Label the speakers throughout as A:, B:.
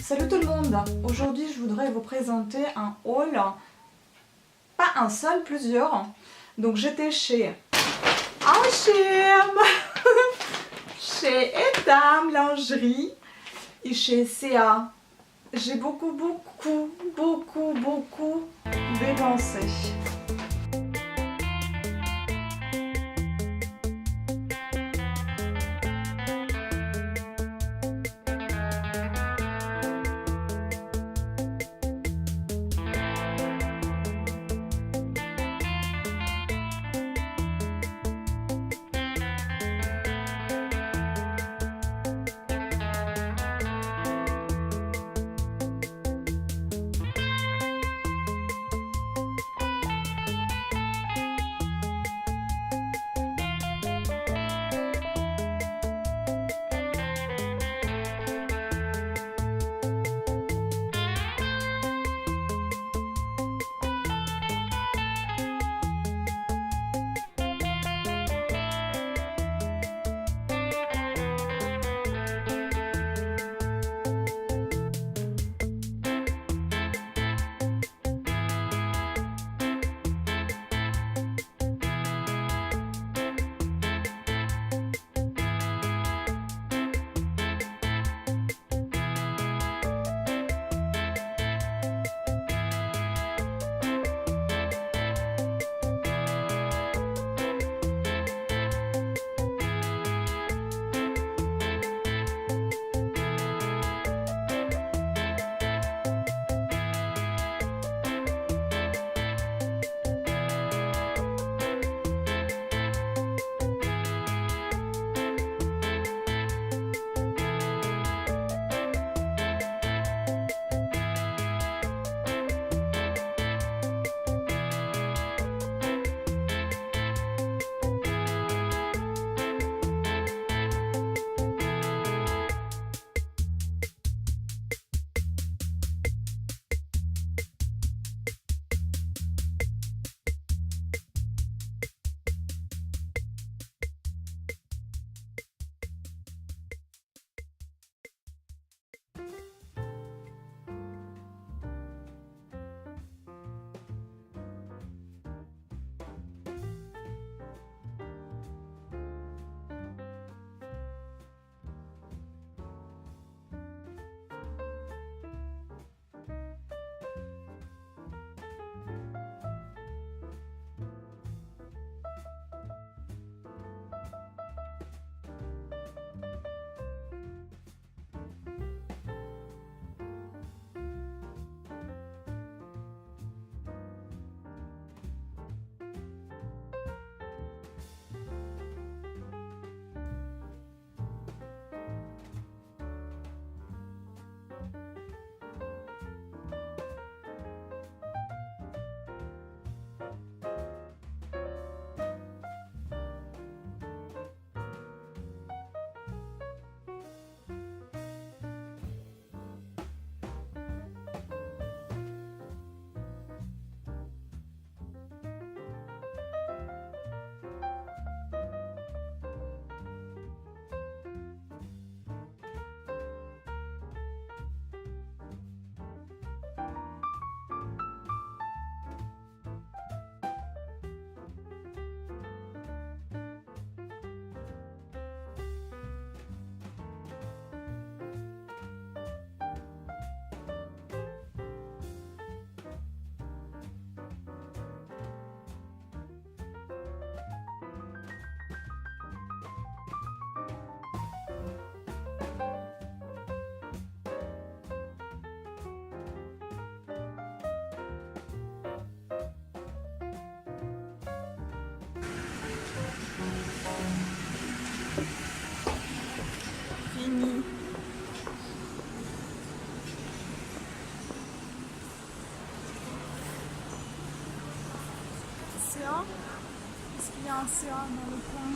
A: Salut tout le monde! Aujourd'hui je voudrais vous présenter un haul, pas un seul, plusieurs. Donc j'étais chez H&M, chez Etam Lingerie et chez CA. J'ai beaucoup dépensé. Fini. CA? Est-ce qu'il y a un CA dans le coin?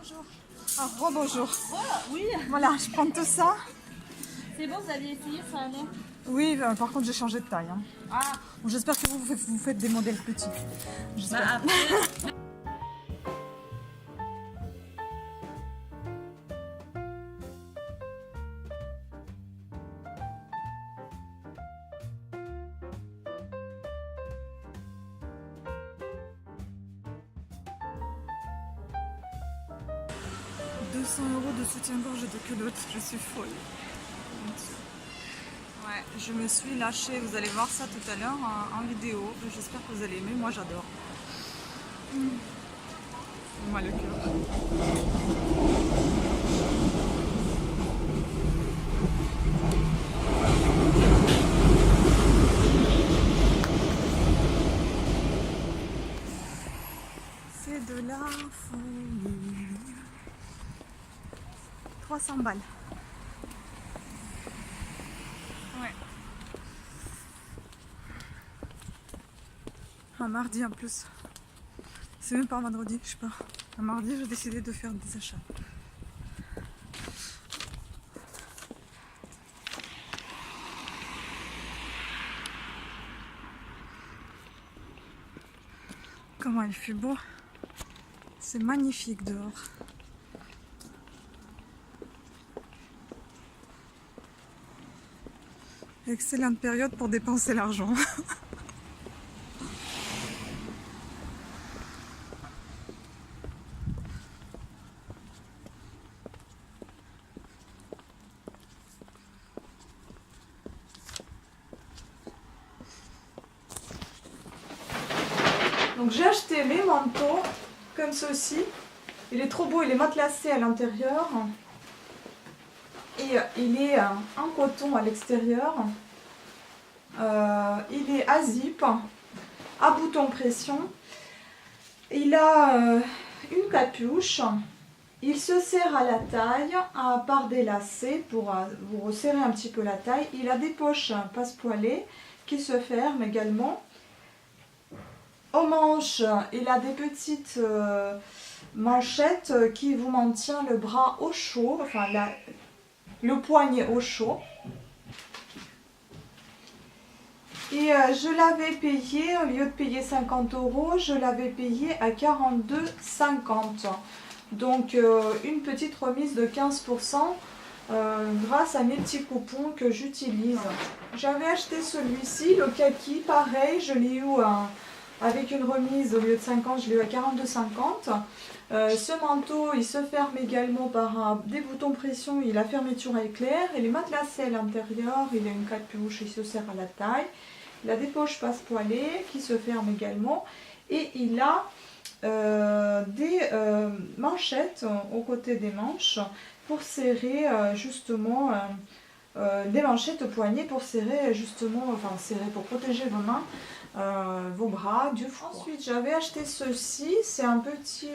A: Bonjour. Ah, rebonjour.
B: Voilà, oui.
A: Voilà, je prends tout ça.
B: C'est bon, vous aviez essayé, ça allait.
A: Oui, par contre j'ai changé de taille. Hein.
B: Ah,
A: Bon, j'espère que vous faites des modèles petits.
B: bah
A: J'espère.
B: après.
A: €200 de soutien-gorge et de culottes, je suis folle. Ouais, je me suis lâchée, vous allez voir ça tout à l'heure en vidéo. J'espère que vous allez aimer, moi j'adore. Moi le cœur. C'est de la folie. 300 balles. Ouais. Un mardi en plus. C'est même pas un vendredi, je sais pas. Un mardi, j'ai décidé de faire des achats. Comment il fait beau. C'est magnifique dehors. Excellente période pour dépenser l'argent. Donc j'ai acheté mes manteaux comme ceci. Il est trop beau, il est matelassé à l'intérieur. Et il est en coton à l'extérieur. Il est à zip, à bouton pression. Il a une capuche. Il se serre à la taille par des lacets pour vous resserrer un petit peu la taille. Il a des poches passe-poilées qui se ferment également. Aux manches, il a des petites manchettes qui vous maintiennent le bras au chaud, enfin le poignet au chaud. Et je l'avais payé, au lieu de payer 50 €, je l'avais payé à 42,50 €. Donc une petite remise de 15% grâce à mes petits coupons que j'utilise. J'avais acheté celui-ci, le kaki, pareil, je l'ai eu avec une remise au lieu de 50, je l'ai eu à 42,50 €. Ce manteau, il se ferme également par des boutons pression, il a fermeture à éclair, il est matelassé à l'intérieur, il a une capuche, il se serre à la taille. Il a des poches passe-poilées qui se ferment également et il a des manchettes aux côtés des manches pour serrer justement des manchettes au poignet pour serrer justement, enfin serrer pour protéger vos mains, vos bras du froid. Ensuite j'avais acheté ceci, c'est un petit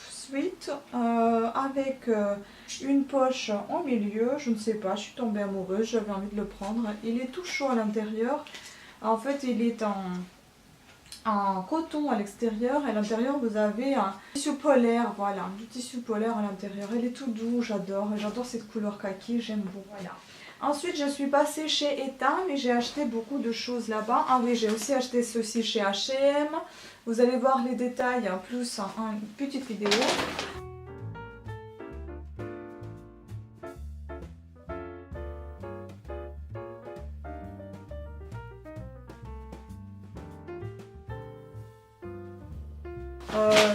A: sweat avec une poche au milieu, je ne sais pas, je suis tombée amoureuse, j'avais envie de le prendre. Il est tout chaud à l'intérieur. En fait, il est en coton à l'extérieur et à l'intérieur vous avez un tissu polaire, voilà, du tissu polaire à l'intérieur. Il est tout doux, j'adore cette couleur kaki, j'aime beaucoup. Voilà. Ensuite, je suis passée chez Etam et j'ai acheté beaucoup de choses là-bas. Ah oui, j'ai aussi acheté ceci chez H&M. Vous allez voir les détails plus en une petite vidéo.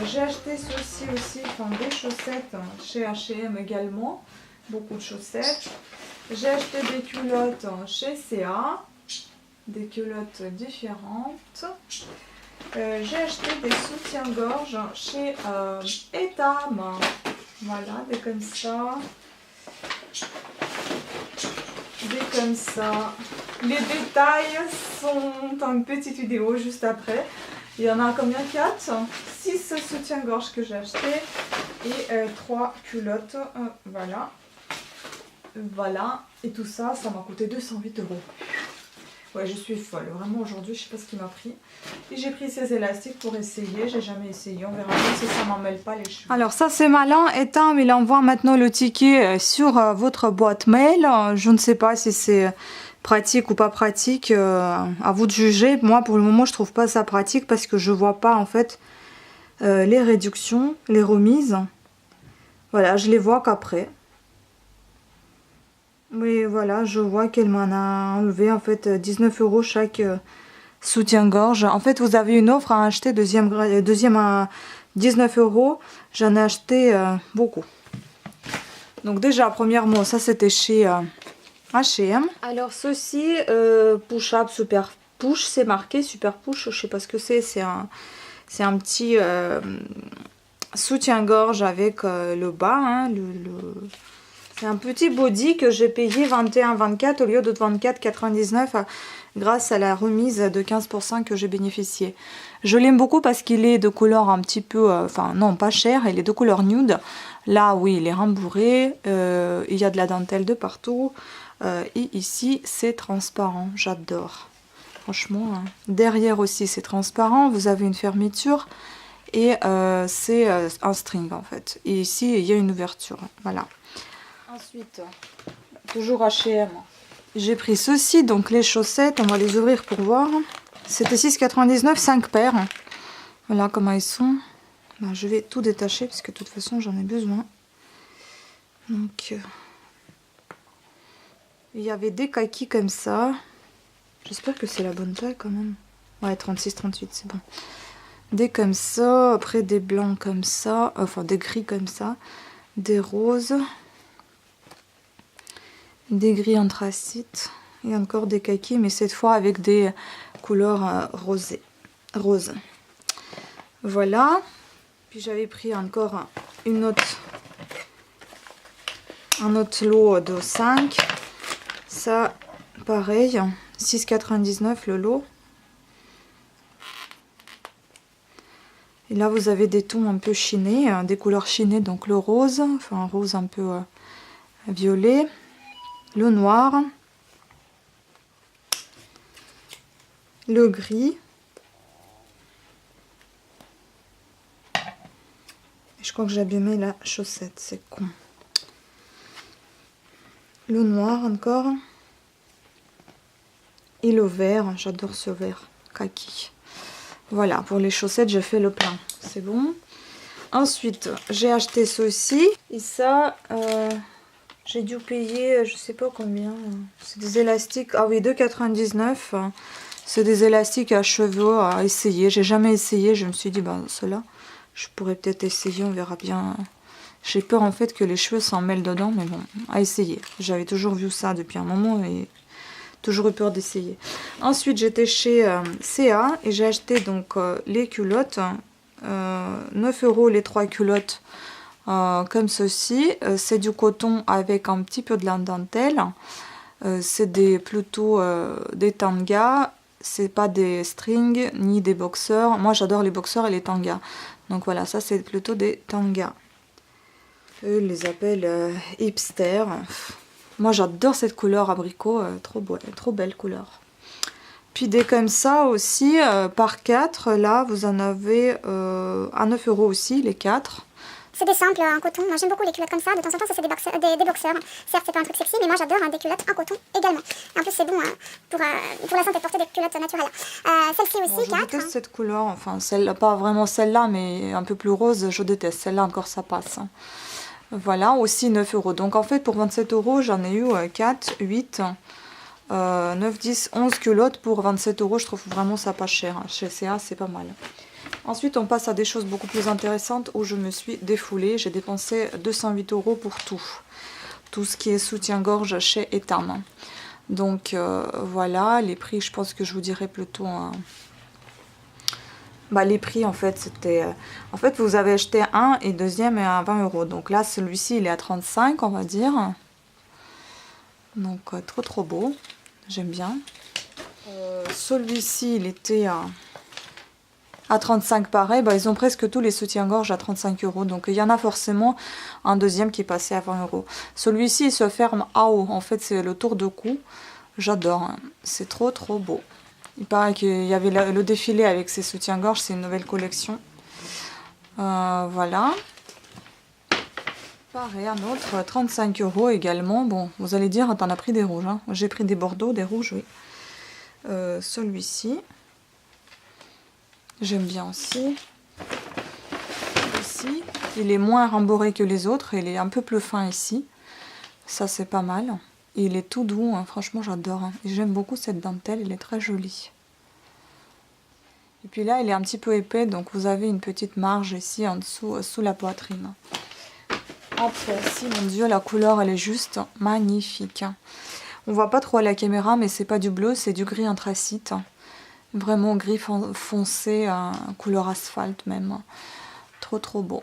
A: J'ai acheté ceci aussi, enfin des chaussettes chez H&M également, beaucoup de chaussettes. J'ai acheté des culottes chez C&A, des culottes différentes. J'ai acheté des soutiens-gorge chez Etam, voilà, des comme ça. Des comme ça. Les détails sont dans une petite vidéo juste après. Il y en a combien? 4, 6 soutiens-gorge que j'ai acheté et 3 culottes, voilà. Voilà, et tout ça, ça m'a coûté 208 €. Ouais, je suis folle. Vraiment, aujourd'hui, je sais pas ce qui m'a pris. Et j'ai pris ces élastiques pour essayer. J'ai jamais essayé. On verra bien si ça m'emmêle pas les cheveux. Alors, ça, c'est malin. Etam, il envoie maintenant le ticket sur votre boîte mail. Je ne sais pas si c'est pratique ou pas pratique. À vous de juger. Moi, pour le moment, je trouve pas ça pratique parce que je vois pas, en fait, les réductions, les remises. Voilà, je les vois qu'après. Oui, voilà, je vois qu'elle m'en a enlevé en fait 19 € chaque soutien-gorge. En fait, vous avez une offre à acheter deuxième à 19 €. J'en ai acheté beaucoup. Donc déjà, premièrement, ça c'était chez H&M. Alors ceci, Push Up Super Push, c'est marqué Super Push, je sais pas ce que c'est. C'est un petit soutien-gorge avec le bas, hein, c'est un petit body que j'ai payé 21,24 au lieu de 24,99 grâce à la remise de 15% que j'ai bénéficié. Je l'aime beaucoup parce qu'il est de couleur un petit peu, enfin non pas cher, il est de couleur nude. Là oui il est rembourré, il y a de la dentelle de partout et ici c'est transparent, j'adore. Franchement, hein. Derrière aussi c'est transparent, vous avez une fermeture et c'est un string en fait. Et ici il y a une ouverture, voilà. Ensuite, toujours H&M, j'ai pris ceci, donc les chaussettes, on va les ouvrir pour voir. C'était 6,99, 5 paires. Voilà comment ils sont. Ben, je vais tout détacher parce que de toute façon j'en ai besoin. Donc, il y avait des kakis comme ça. J'espère que c'est la bonne taille quand même. Ouais, 36-38, c'est bon. Des comme ça, après des blancs comme ça, enfin des gris comme ça, des roses. Des gris anthracite et encore des kakis, mais cette fois avec des couleurs roses. Voilà. Puis j'avais pris encore un autre lot de 5. Ça, pareil, 6,99 le lot. Et là, vous avez des tons un peu chinés, des couleurs chinées, donc le rose, enfin un rose un peu violet. Le noir, le gris, et je crois que j'ai abîmé la chaussette, c'est con. Le noir encore, et le vert, j'adore ce vert kaki. Voilà, pour les chaussettes, j'ai fait le plein, c'est bon. Ensuite, j'ai acheté ceci, et ça... j'ai dû payer, je sais pas combien. C'est des élastiques. Ah oui, 2,99. C'est des élastiques à cheveux à essayer. J'ai jamais essayé. Je me suis dit, ben ceux-là, je pourrais peut-être essayer. On verra bien. J'ai peur en fait que les cheveux s'en mêlent dedans. Mais bon, à essayer. J'avais toujours vu ça depuis un moment et toujours eu peur d'essayer. Ensuite, j'étais chez CA et j'ai acheté donc les culottes. 9 € les 3 culottes. Comme ceci, c'est du coton avec un petit peu de la dentelle, c'est plutôt des tangas, c'est pas des strings ni des boxers. Moi j'adore les boxers et les tangas, donc voilà, ça c'est plutôt des tangas. Eux les appellent hipster. Moi j'adore cette couleur abricot, trop belle couleur. Puis des comme ça aussi, par 4, là vous en avez à 9 € aussi les 4.
C: C'est des simples en coton. Moi j'aime beaucoup les culottes comme ça. De temps en temps, ça c'est des boxers. Certes, c'est pas un truc sexy, mais moi j'adore des culottes en coton également. Et en plus, c'est bon pour la santé de porter des culottes naturelles. Celle-ci aussi,
A: bon, 4. Je déteste cette couleur. Enfin, celle-là, pas vraiment celle-là, mais un peu plus rose. Je déteste. Celle-là encore, ça passe. Voilà, aussi 9 €. Donc en fait, pour 27 €, j'en ai eu 4, 8, 9, 10, 11 culottes pour 27 €. Je trouve vraiment ça pas cher. Chez CA, c'est pas mal. Ensuite, on passe à des choses beaucoup plus intéressantes où je me suis défoulée. J'ai dépensé 208 € pour tout. Tout ce qui est soutien-gorge chez Etam. Donc, voilà. Les prix, je pense que je vous dirais plutôt... Bah, les prix, en fait, c'était... En fait, vous avez acheté un et deuxième est à 20 €. Donc là, celui-ci, il est à 35, on va dire. Donc, trop beau. J'aime bien. Celui-ci, il était à 35 pareil, bah, ils ont presque tous les soutiens-gorge à 35 €. Donc il y en a forcément un deuxième qui est passé à 20 €. Celui-ci il se ferme à haut, en fait c'est le tour de cou. J'adore, hein. C'est trop beau. Il paraît qu'il y avait le défilé avec ses soutiens-gorge, c'est une nouvelle collection. Voilà. Pareil, un autre, 35 € également. Bon, vous allez dire, t'en as pris des rouges. Hein. J'ai pris des bordeaux, des rouges, oui. Celui-ci. J'aime bien aussi. Ici, il est moins rembourré que les autres. Il est un peu plus fin ici. Ça, c'est pas mal. Et il est tout doux, hein. Franchement, j'adore. Hein. J'aime beaucoup cette dentelle, il est très joli. Et puis là, il est un petit peu épais, donc vous avez une petite marge ici en dessous, sous la poitrine. Après, si, mon Dieu, la couleur, elle est juste magnifique. On voit pas trop à la caméra, mais c'est pas du bleu, c'est du gris anthracite. Vraiment gris foncé, couleur asphalte même. Trop beau.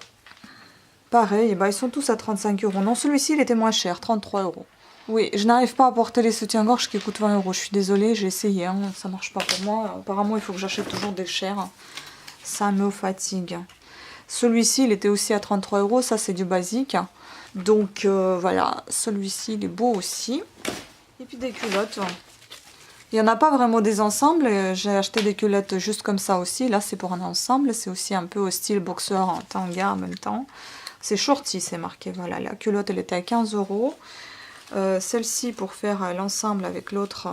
A: Pareil, bah, ils sont tous à 35 €. Non, celui-ci, il était moins cher, 33 €. Oui, je n'arrive pas à porter les soutiens-gorge qui coûtent 20 €. Je suis désolée, j'ai essayé, hein, ça marche pas pour moi. Apparemment, il faut que j'achète toujours des chers. Ça me fatigue. Celui-ci, il était aussi à 33 €. Ça, c'est du basique. Donc, voilà, celui-ci, il est beau aussi. Et puis des culottes. Il n'y en a pas vraiment des ensembles. J'ai acheté des culottes juste comme ça aussi. Là, c'est pour un ensemble. C'est aussi un peu au style boxeur en tanga en même temps. C'est shorty, c'est marqué. Voilà, la culotte, elle était à 15 €. Celle-ci pour faire l'ensemble avec l'autre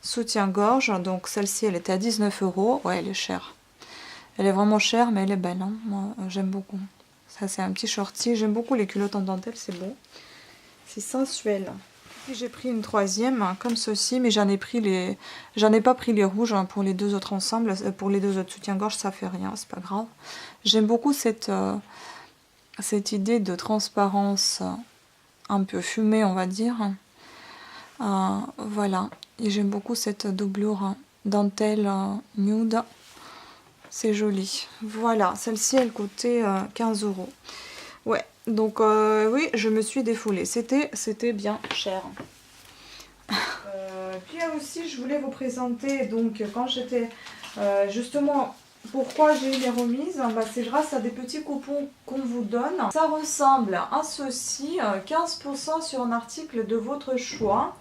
A: soutien-gorge. Donc celle-ci elle était à 19 €. Ouais, elle est chère. Elle est vraiment chère, mais elle est belle. Hein. Moi, j'aime beaucoup. Ça, c'est un petit shorty. J'aime beaucoup les culottes en dentelle, c'est beau. C'est sensuel. Puis j'ai pris une troisième, comme ceci, mais j'en ai pas pris les rouges hein, pour les deux autres ensembles. Pour les deux autres soutiens-gorge, ça fait rien, c'est pas grave. J'aime beaucoup cette idée de transparence un peu fumée, on va dire. Voilà. Et j'aime beaucoup cette doublure dentelle nude. C'est joli. Voilà. Celle-ci, elle coûtait 15 €. Ouais. Donc, oui, je me suis défoulée. C'était bien cher. Puis aussi, je voulais vous présenter, donc, quand j'étais justement... Pourquoi j'ai eu les remises? Bah, c'est grâce à des petits coupons qu'on vous donne. Ça ressemble à ceci, 15% sur un article de votre choix.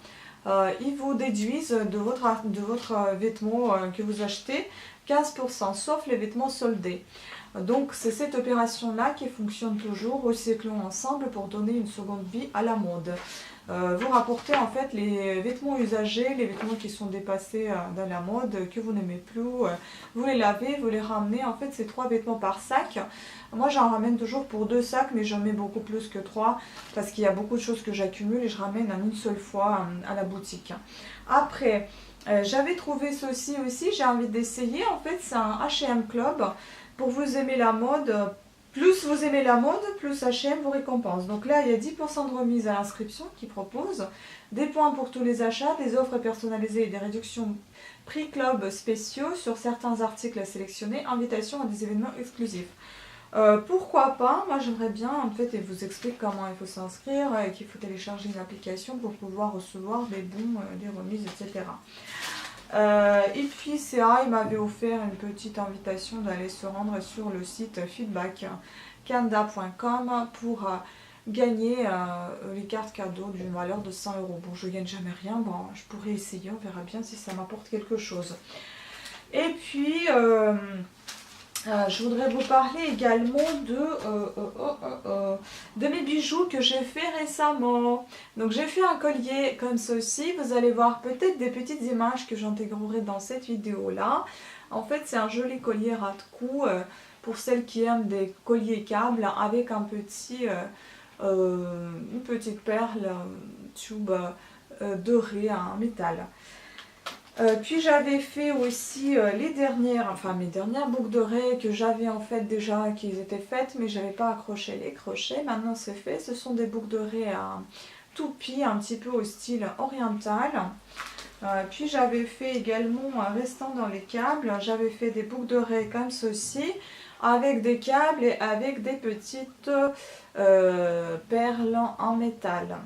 A: Ils vous déduisent de votre vêtement que vous achetez 15%, sauf les vêtements soldés. Donc c'est cette opération-là qui fonctionne toujours. Recyclons ensemble pour donner une seconde vie à la mode. Vous rapportez en fait les vêtements usagés, les vêtements qui sont dépassés dans la mode, que vous n'aimez plus, vous les lavez, vous les ramenez. En fait, c'est 3 vêtements par sac. Moi, j'en ramène toujours pour 2 sacs, mais j'en mets beaucoup plus que 3 parce qu'il y a beaucoup de choses que j'accumule et je ramène en une seule fois à la boutique. Après, j'avais trouvé ceci aussi, j'ai envie d'essayer. En fait, c'est un H&M Club. Pour vous aimer la mode, plus vous aimez la mode, plus H&M vous récompense. Donc là, il y a 10% de remise à l'inscription qui propose, des points pour tous les achats, des offres personnalisées et des réductions prix club spéciaux sur certains articles sélectionnés, invitations à des événements exclusifs. Pourquoi pas? Moi j'aimerais bien en fait, et vous explique comment il faut s'inscrire et qu'il faut télécharger une application pour pouvoir recevoir des bons, des remises, etc. Et puis CA, il m'avait offert une petite invitation d'aller se rendre sur le site feedbackcanada.com pour gagner les cartes cadeaux d'une valeur de 100 €. Bon, je gagne jamais rien, bon, je pourrais essayer, on verra bien si ça m'apporte quelque chose. Et puis, je voudrais vous parler également de mes bijoux que j'ai fait récemment. Donc j'ai fait un collier comme ceci. Vous allez voir peut-être des petites images que j'intégrerai dans cette vidéo là. En fait c'est un joli collier ras de cou pour celles qui aiment des colliers câbles avec un petit, une petite perle tube dorée en métal. Puis j'avais fait aussi mes dernières boucles d'oreilles que j'avais en fait déjà, qui étaient faites, mais j'avais pas accroché les crochets. Maintenant c'est fait, ce sont des boucles d'oreilles à toupie, un petit peu au style oriental. Puis j'avais fait également, restant dans les câbles, j'avais fait des boucles d'oreilles comme ceci, avec des câbles et avec des petites perles en métal.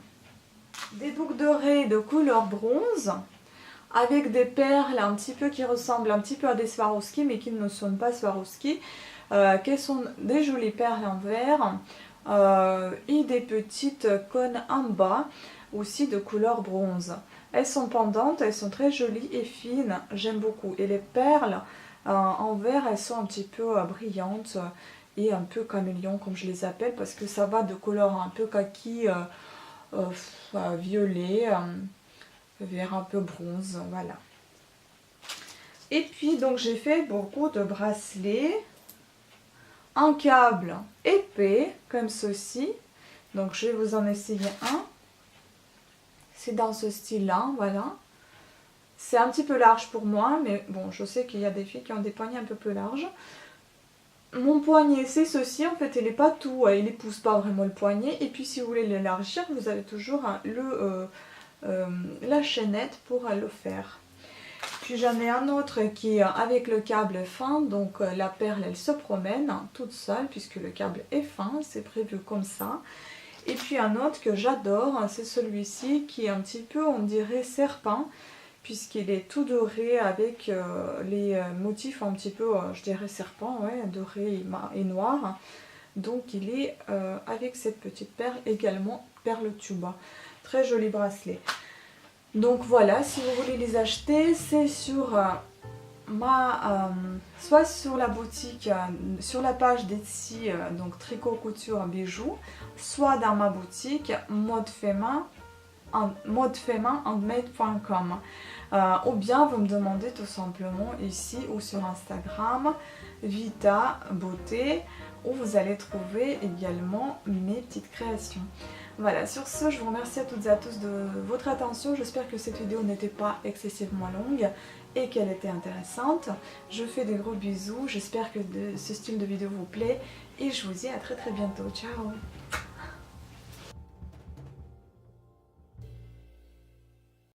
A: Des boucles d'oreilles de couleur bronze, avec des perles un petit peu qui ressemblent un petit peu à des Swarovski mais qui ne sont pas Swarovski, qui sont des jolies perles en verre et des petites cônes en bas aussi de couleur bronze. Elles sont pendantes, elles sont très jolies et fines, j'aime beaucoup. Et les perles en verre, elles sont un petit peu brillantes et un peu caméléon comme je les appelle, parce que ça va de couleur un peu kaki, violet, vers un peu bronze, voilà. Et puis donc j'ai fait beaucoup de bracelets en câble épais comme ceci. Donc je vais vous en essayer un. C'est dans ce style là, voilà. C'est un petit peu large pour moi, mais bon, je sais qu'il y a des filles qui ont des poignets un peu plus larges. Mon poignet c'est ceci, en fait il n'est pas tout, il n'épouse pas vraiment le poignet. Et puis si vous voulez l'élargir, vous avez toujours la chaînette pour le faire. Puis j'en ai un autre qui est avec le câble fin, donc la perle elle se promène toute seule puisque le câble est fin, c'est prévu comme ça. Et puis un autre que j'adore, c'est celui-ci qui est un petit peu, on dirait, serpent, puisqu'il est tout doré avec les motifs un petit peu, je dirais serpent, ouais, doré et noir. Donc il est avec cette petite perle également, perle tuba. Très joli bracelet. Donc voilà, si vous voulez les acheter, c'est sur soit sur la boutique, sur la page d'Etsy, donc tricot couture bijoux, soit dans ma boutique modefemainhandmade.com, ou bien vous me demandez tout simplement ici ou sur Instagram Vita Beauté, où vous allez trouver également mes petites créations. Voilà, sur ce, je vous remercie à toutes et à tous de votre attention. J'espère que cette vidéo n'était pas excessivement longue et qu'elle était intéressante. Je vous fais des gros bisous, j'espère que ce style de vidéo vous plaît et je vous dis à très bientôt. Ciao!